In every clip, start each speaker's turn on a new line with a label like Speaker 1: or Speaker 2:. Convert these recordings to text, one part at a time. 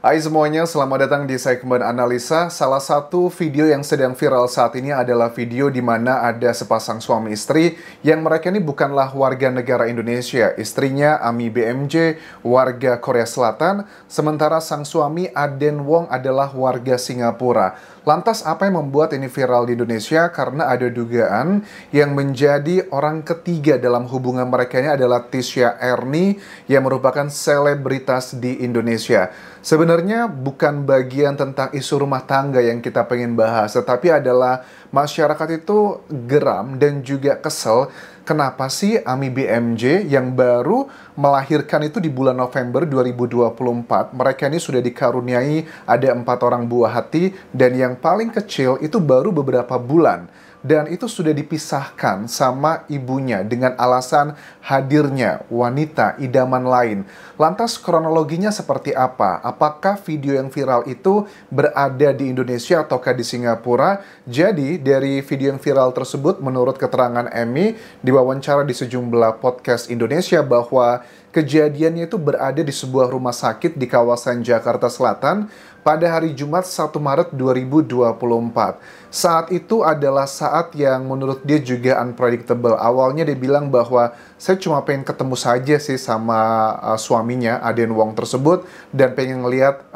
Speaker 1: Hai semuanya, selamat datang di segmen analisa. Salah satu video yang sedang viral saat ini adalah video di mana ada sepasang suami istri yang mereka ini bukanlah warga negara Indonesia. Istrinya Ami BMJ, warga Korea Selatan, sementara sang suami Aden Wong adalah warga Singapura. Lantas apa yang membuat ini viral di Indonesia? Karena ada dugaan yang menjadi orang ketiga dalam hubungan mereka ini adalah Tisha Ernie yang merupakan selebritas di Indonesia. Sebenarnya bukan bagian tentang isu rumah tangga yang kita pengen bahas, tetapi adalah masyarakat itu geram dan juga kesel. Kenapa sih Ami BMJ yang baru melahirkan itu di bulan November 2024, mereka ini sudah dikaruniai ada 4 orang buah hati, dan yang paling kecil itu baru beberapa bulan. Dan itu sudah dipisahkan sama ibunya dengan alasan hadirnya wanita idaman lain. Lantas kronologinya seperti apa? Apakah video yang viral itu berada di Indonesia ataukah di Singapura? Jadi dari video yang viral tersebut, menurut keterangan Emmy diwawancara di sejumlah podcast Indonesia, bahwa kejadiannya itu berada di sebuah rumah sakit di kawasan Jakarta Selatan pada hari Jumat 1 Maret 2024. Saat itu adalah saat yang menurut dia juga unpredictable. Awalnya dia bilang bahwa saya cuma pengen ketemu saja sih sama suaminya, Aden Wong tersebut, dan pengen ngeliat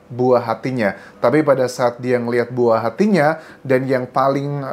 Speaker 1: buah hatinya. Tapi pada saat dia ngeliat buah hatinya, dan yang paling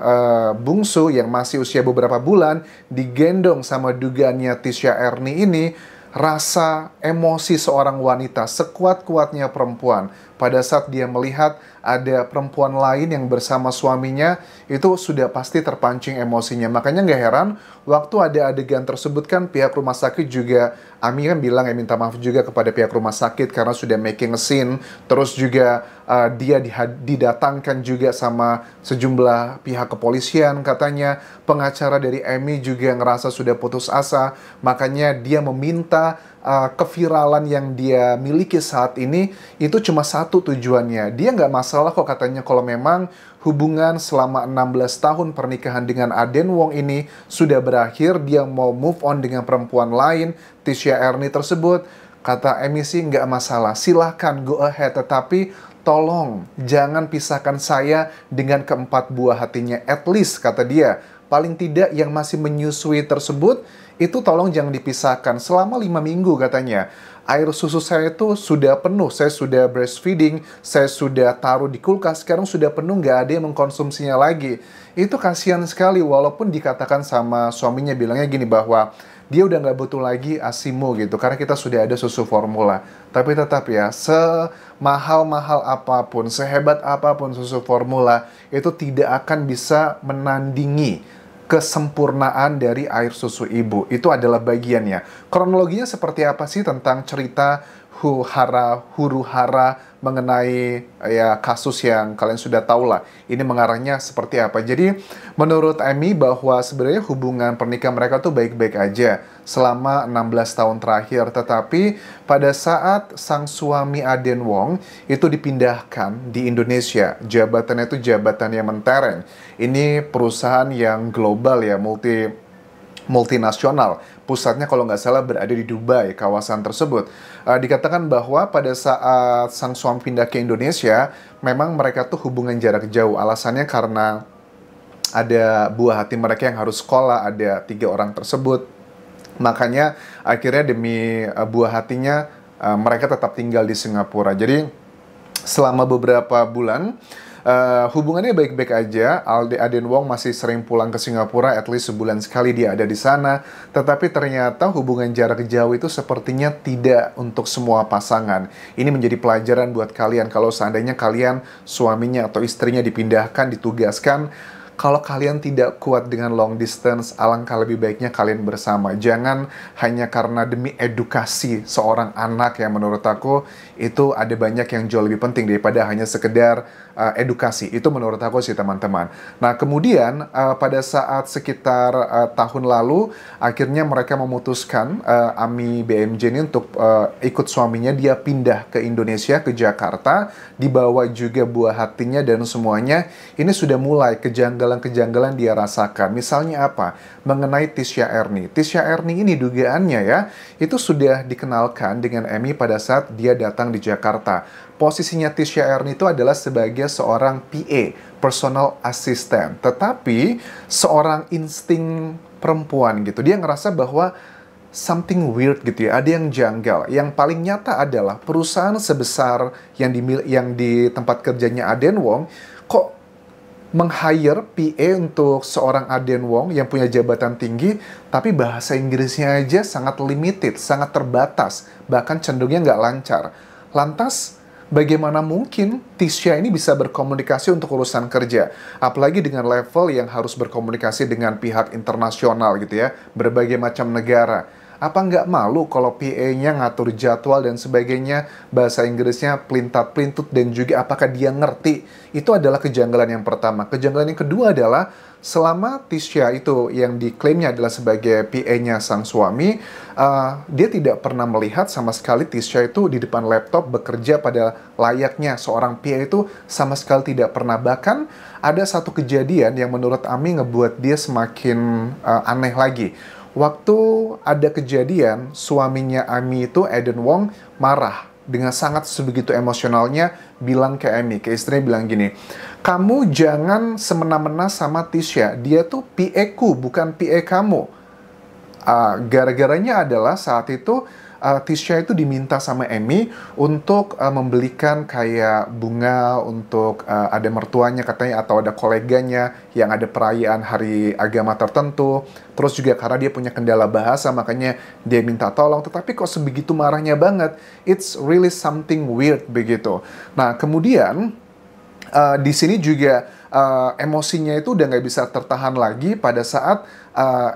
Speaker 1: bungsu, yang masih usia beberapa bulan, digendong sama dugaannya Tisha Ernie ini, rasa emosi seorang wanita sekuat-kuatnya perempuan pada saat dia melihat ada perempuan lain yang bersama suaminya, itu sudah pasti terpancing emosinya. Makanya nggak heran waktu ada adegan tersebut kan pihak rumah sakit juga, Ami kan bilang ya minta maaf juga kepada pihak rumah sakit karena sudah making a scene. Terus juga dia didatangkan juga sama sejumlah pihak kepolisian katanya. Pengacara dari Emmy juga ngerasa sudah putus asa, makanya dia meminta keviralan yang dia miliki saat ini itu cuma satu tujuannya. Dia nggak masalah kok katanya kalau memang hubungan selama 16 tahun pernikahan dengan Aden Wong ini sudah berakhir, dia mau move on dengan perempuan lain, Tisha Ernie tersebut. Kata Emmy sih nggak masalah, silahkan go ahead, tetapi tolong jangan pisahkan saya dengan keempat buah hatinya. At least, kata dia, paling tidak yang masih menyusui tersebut, itu tolong jangan dipisahkan. Selama 5 minggu katanya, air susu saya itu sudah penuh. Saya sudah breastfeeding, saya sudah taruh di kulkas, sekarang sudah penuh, nggak ada yang mengkonsumsinya lagi. Itu kasihan sekali, walaupun dikatakan sama suaminya, bilangnya gini bahwa dia udah nggak butuh lagi ASIMO gitu, karena kita sudah ada susu formula. Tapi tetap ya, semahal-mahal apapun, sehebat apapun susu formula, itu tidak akan bisa menandingi kesempurnaan dari air susu ibu. Itu adalah bagiannya. Kronologinya seperti apa sih tentang cerita huru-hara mengenai ya kasus yang kalian sudah tahu lah. Ini mengarahnya seperti apa. Jadi menurut Emmy bahwa sebenarnya hubungan pernikahan mereka tuh baik-baik aja selama 16 tahun terakhir. Tetapi pada saat sang suami Aden Wong itu dipindahkan di Indonesia, jabatannya itu jabatan yang mentereng. Ini perusahaan yang global ya, multinasional. Pusatnya kalau nggak salah berada di Dubai, kawasan tersebut. Dikatakan bahwa pada saat sang suami pindah ke Indonesia, memang mereka tuh hubungan jarak jauh. Alasannya karena ada buah hati mereka yang harus sekolah, ada 3 orang tersebut. Makanya akhirnya demi buah hatinya, mereka tetap tinggal di Singapura. Jadi selama beberapa bulan, hubungannya baik-baik aja. Aden Wong masih sering pulang ke Singapura, at least sebulan sekali dia ada di sana. Tetapi ternyata hubungan jarak jauh itu sepertinya tidak untuk semua pasangan. Ini menjadi pelajaran buat kalian kalau seandainya kalian suaminya atau istrinya dipindahkan, ditugaskan. Kalau kalian tidak kuat dengan long distance, alangkah lebih baiknya kalian bersama. Jangan hanya karena demi edukasi seorang anak, yang menurut aku itu ada banyak yang jauh lebih penting daripada hanya sekedar edukasi. Itu menurut aku sih teman-teman. Nah kemudian pada saat sekitar tahun lalu, akhirnya mereka memutuskan Ami BMJ ini untuk ikut suaminya, dia pindah ke Indonesia, ke Jakarta, dibawa juga buah hatinya dan semuanya. Ini sudah mulai kejanggalan kejanggalan-kejanggalan dia rasakan. Misalnya apa? Mengenai Tisha Ernie. Tisha Ernie ini dugaannya ya, itu sudah dikenalkan dengan Emmy pada saat dia datang di Jakarta. Posisinya Tisha Ernie itu adalah sebagai seorang PA, personal assistant. Tetapi seorang insting perempuan gitu, dia ngerasa bahwa something weird gitu ya, ada yang janggal. Yang paling nyata adalah perusahaan sebesar yang di tempat kerjanya Aden Wong kok meng-hire PA untuk seorang Aden Wong yang punya jabatan tinggi, tapi bahasa Inggrisnya aja sangat limited, sangat terbatas, bahkan cenderungnya nggak lancar. Lantas, bagaimana mungkin Tisha ini bisa berkomunikasi untuk urusan kerja? Apalagi dengan level yang harus berkomunikasi dengan pihak internasional gitu ya, berbagai macam negara. Apa nggak malu kalau PA-nya ngatur jadwal dan sebagainya, bahasa Inggrisnya pelintat-pelintut, dan juga apakah dia ngerti? Itu adalah kejanggalan yang pertama. Kejanggalan yang kedua adalah selama Tisha itu yang diklaimnya adalah sebagai PA-nya sang suami, dia tidak pernah melihat sama sekali Tisha itu di depan laptop bekerja pada layaknya seorang PA itu sama sekali tidak pernah. Bahkan ada satu kejadian yang menurut Ami ngebuat dia semakin aneh lagi. Waktu ada kejadian, suaminya Ami itu, Aden Wong, marah. Dengan sangat sebegitu emosionalnya, bilang ke Ami, ke istrinya bilang gini, "Kamu jangan semena-mena sama Tisha, dia tuh PA-ku, bukan PA kamu." Gara-garanya adalah saat itu, Tisha itu diminta sama Emmy untuk membelikan kayak bunga untuk ada mertuanya katanya atau ada koleganya yang ada perayaan hari agama tertentu. Terus juga karena dia punya kendala bahasa makanya dia minta tolong. Tetapi kok sebegitu marahnya banget. It's really something weird begitu. Nah kemudian di sini juga emosinya itu udah nggak bisa tertahan lagi pada saat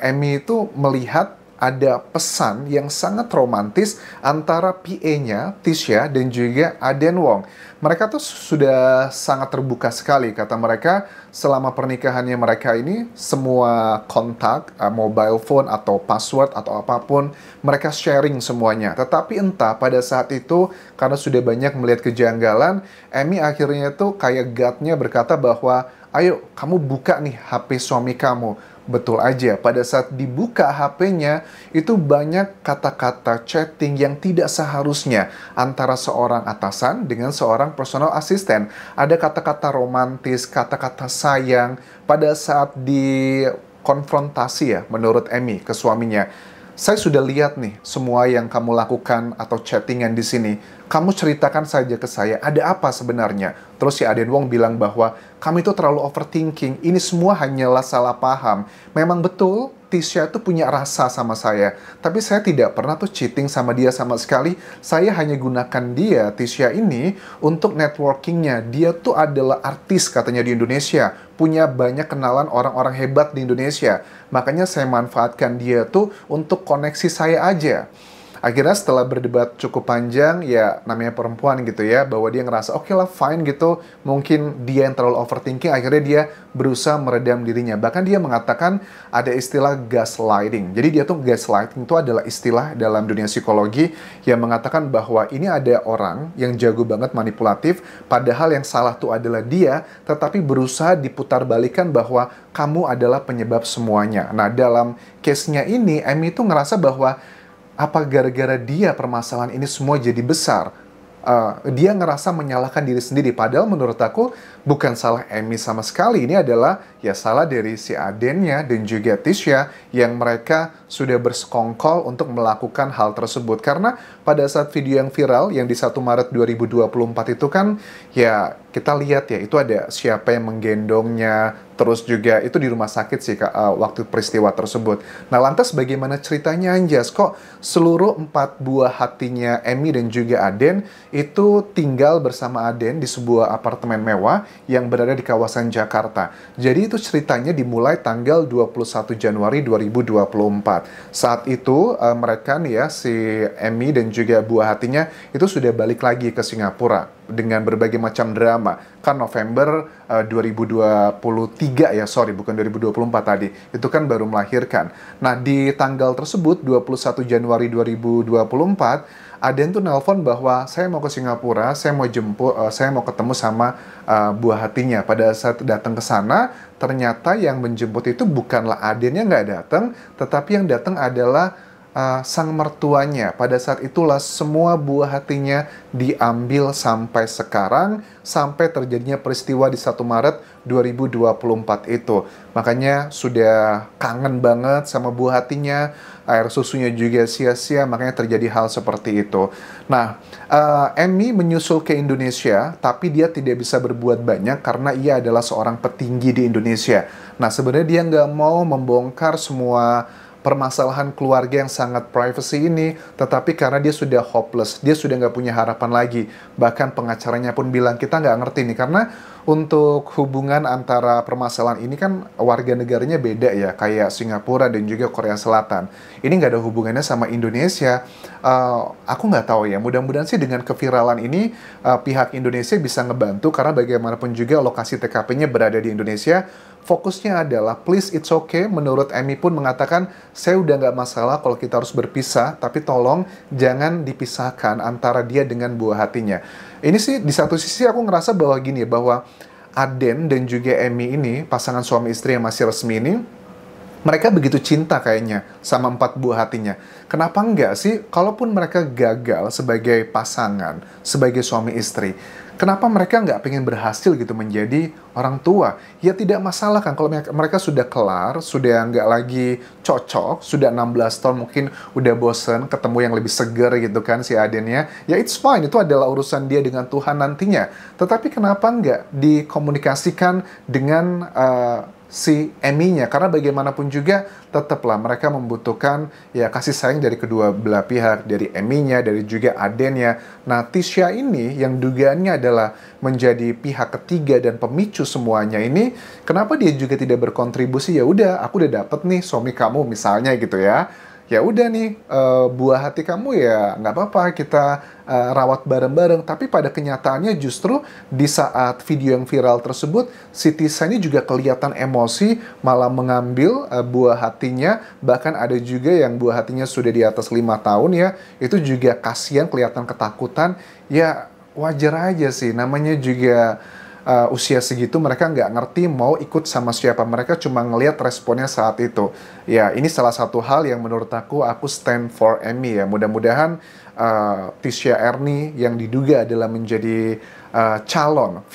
Speaker 1: Emmy itu melihat ada pesan yang sangat romantis antara PA-nya, Tisha, dan juga Aden Wong. Mereka tuh sudah sangat terbuka sekali, kata mereka, selama pernikahannya mereka ini, semua kontak, mobile phone, atau password, atau apapun, mereka sharing semuanya. Tetapi entah pada saat itu, karena sudah banyak melihat kejanggalan, Emmy akhirnya tuh kayak God-nya berkata bahwa, "Ayo, kamu buka nih HP suami kamu." Betul aja, pada saat dibuka HP-nya, itu banyak kata-kata chatting yang tidak seharusnya antara seorang atasan dengan seorang personal assistant. Ada kata-kata romantis, kata-kata sayang pada saat dikonfrontasi ya, menurut Emmy ke suaminya. "Saya sudah lihat nih semua yang kamu lakukan atau chattingan di sini. Kamu ceritakan saja ke saya, ada apa sebenarnya?" Terus si Aden Wong bilang bahwa, "Kamu itu terlalu overthinking, ini semua hanyalah salah paham. Memang betul, Tisha itu punya rasa sama saya. Tapi saya tidak pernah tuh cheating sama dia sama sekali. Saya hanya gunakan dia, Tisha ini, untuk networkingnya. Dia tuh adalah artis katanya di Indonesia. Punya banyak kenalan orang-orang hebat di Indonesia. Makanya saya manfaatkan dia tuh untuk koneksi saya aja." Akhirnya setelah berdebat cukup panjang, ya namanya perempuan gitu ya, bahwa dia ngerasa oke lah fine gitu, mungkin dia yang terlalu overthinking, akhirnya dia berusaha meredam dirinya. Bahkan dia mengatakan ada istilah gaslighting. Jadi dia tuh gaslighting itu adalah istilah dalam dunia psikologi yang mengatakan bahwa ini ada orang yang jago banget manipulatif, padahal yang salah tuh adalah dia, tetapi berusaha diputar-balikan bahwa kamu adalah penyebab semuanya. Nah dalam case-nya ini, Emmy tuh ngerasa bahwa apa gara-gara dia permasalahan ini semua jadi besar? Dia ngerasa menyalahkan diri sendiri. Padahal menurut aku bukan salah Emmy sama sekali. Ini adalah ya salah dari si Adennya dan juga Tisha yang mereka sudah bersekongkol untuk melakukan hal tersebut. Karena pada saat video yang viral yang di 1 Maret 2024 itu kan ya kita lihat ya itu ada siapa yang menggendongnya, terus juga itu di rumah sakit sih waktu peristiwa tersebut. Nah lantas bagaimana ceritanya Anjas? Kok seluruh 4 buah hatinya Emmy dan juga Aden itu tinggal bersama Aden di sebuah apartemen mewah yang berada di kawasan Jakarta. Jadi itu ceritanya dimulai tanggal 21 Januari 2024. Saat itu mereka nih ya si Emmy dan juga buah hatinya itu sudah balik lagi ke Singapura dengan berbagai macam drama. Kan November 2023 ya, sorry bukan 2024 tadi. Itu kan baru melahirkan. Nah, di tanggal tersebut 21 Januari 2024 Aden tuh nelpon bahwa saya mau ke Singapura, saya mau jemput, saya mau ketemu sama buah hatinya. Pada saat datang ke sana, ternyata yang menjemput itu bukanlah Adennya nggak datang, tetapi yang datang adalah sang mertuanya. Pada saat itulah semua buah hatinya diambil sampai sekarang, sampai terjadinya peristiwa di 1 Maret 2024 itu. Makanya sudah kangen banget sama buah hatinya, air susunya juga sia-sia, makanya terjadi hal seperti itu. Nah, Emmy menyusul ke Indonesia, tapi dia tidak bisa berbuat banyak karena ia adalah seorang petinggi di Indonesia. Nah, sebenarnya dia nggak mau membongkar semua permasalahan keluarga yang sangat privacy ini, tetapi karena dia sudah hopeless, dia sudah nggak punya harapan lagi. Bahkan pengacaranya pun bilang, kita nggak ngerti nih, karena untuk hubungan antara permasalahan ini kan warga negaranya beda ya, kayak Singapura dan juga Korea Selatan. Ini nggak ada hubungannya sama Indonesia. Aku nggak tahu ya, mudah-mudahan sih dengan keviralan ini, pihak Indonesia bisa ngebantu, karena bagaimanapun juga lokasi TKP-nya berada di Indonesia. Fokusnya adalah, please it's okay, menurut Emmy pun mengatakan, saya udah nggak masalah kalau kita harus berpisah, tapi tolong jangan dipisahkan antara dia dengan buah hatinya. Ini sih di satu sisi aku ngerasa bahwa gini, bahwa Aden dan juga Emmy ini, pasangan suami istri yang masih resmi ini, mereka begitu cinta kayaknya sama 4 buah hatinya. Kenapa enggak sih, kalaupun mereka gagal sebagai pasangan, sebagai suami istri, kenapa mereka nggak pengen berhasil gitu menjadi orang tua? Ya tidak masalah kan kalau mereka sudah kelar, sudah nggak lagi cocok, sudah 16 tahun mungkin udah bosen ketemu yang lebih seger gitu kan si Adennya. Ya it's fine, itu adalah urusan dia dengan Tuhan nantinya. Tetapi kenapa nggak dikomunikasikan dengan si Emmy-nya? Karena bagaimanapun juga tetaplah mereka membutuhkan ya kasih sayang dari kedua belah pihak, dari Emmy-nya, dari juga Adennya. Nah, Tisha ini yang dugaannya adalah menjadi pihak ketiga dan pemicu semuanya ini, kenapa dia juga tidak berkontribusi? Ya udah, aku udah dapet nih suami kamu misalnya gitu ya. Ya udah nih, buah hati kamu ya nggak apa-apa, kita rawat bareng-bareng. Tapi pada kenyataannya justru di saat video yang viral tersebut, si Tisha ini juga kelihatan emosi, malah mengambil buah hatinya. Bahkan ada juga yang buah hatinya sudah di atas 5 tahun ya, itu juga kasihan, kelihatan ketakutan. Ya wajar aja sih, namanya juga usia segitu mereka nggak ngerti mau ikut sama siapa, mereka cuma ngelihat responnya saat itu. Ya ini salah satu hal yang menurut aku stand for Emmy ya. Mudah-mudahan Tisha Ernie yang diduga adalah menjadi calon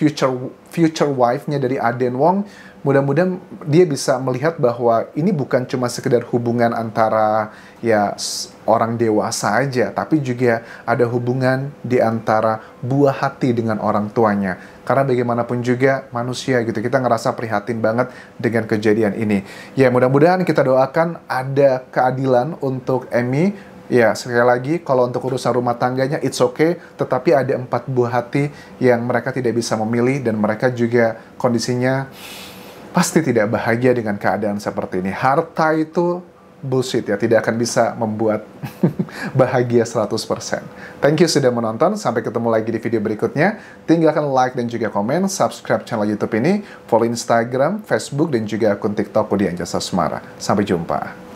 Speaker 1: future wife-nya dari Aden Wong, mudah-mudahan dia bisa melihat bahwa ini bukan cuma sekedar hubungan antara ya orang dewasa aja, tapi juga ada hubungan di antara buah hati dengan orang tuanya. Karena bagaimanapun juga manusia gitu, kita ngerasa prihatin banget dengan kejadian ini. Ya mudah-mudahan kita doakan ada keadilan untuk Emmy. Ya sekali lagi, kalau untuk urusan rumah tangganya it's okay, tetapi ada 4 buah hati yang mereka tidak bisa memilih, dan mereka juga kondisinya pasti tidak bahagia dengan keadaan seperti ini. Harta itu bullshit ya, tidak akan bisa membuat bahagia 100%. Thank you sudah menonton, sampai ketemu lagi di video berikutnya. Tinggalkan like dan juga komen, subscribe channel YouTube ini, follow Instagram, Facebook, dan juga akun TikTok Budi Anjasa Semara. Sampai jumpa.